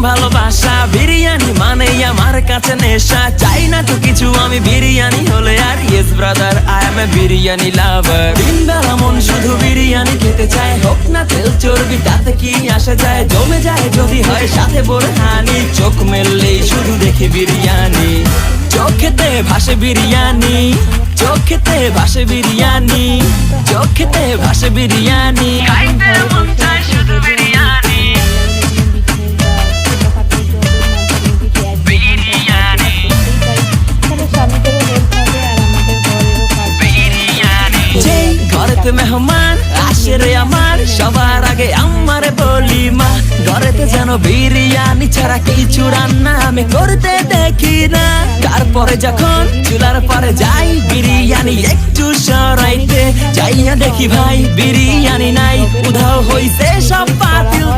ভালোবাসা। বিরিয়ানি মানে আমার কাছে নেশা, চাই না তো কিছু আমি বিরিয়ানি হলে আর। Yes brother, I M A biryani লাভার। দিন বেলা মন শুধু বিরিয়ানি খেতে চায়, হোক না তেল চর্বি তাতে কি আসে যায়। জমে যায় যদি হয় সাথে বোরহানি, চোখ মেললেই শুধু দেখে বিরিয়ানি। চোখেতে ভাসে বিরিয়ানি, চোখেতে ভাসে বিরিয়ানি, চোখেতে ভাসে বিরিয়ানি। খাইতে মন চায় শুধু বিরিয়ানি, বিরিয়ানি, যেই ঘরেতে মেহমান আসে রে আমার, সবার আগে আমারে বলি মা। ঘরেতে যেন বিরিয়ানি ছাড়া কিছু রান্না আমি করতে দেখি না। তারপরে যখন চুলার পরে যাই বিরিয়ানি একটু সরাইতে, যাইয়া দেখি ভাই বিরিয়ানি নাই, উধাও হইছে সব পাতিল।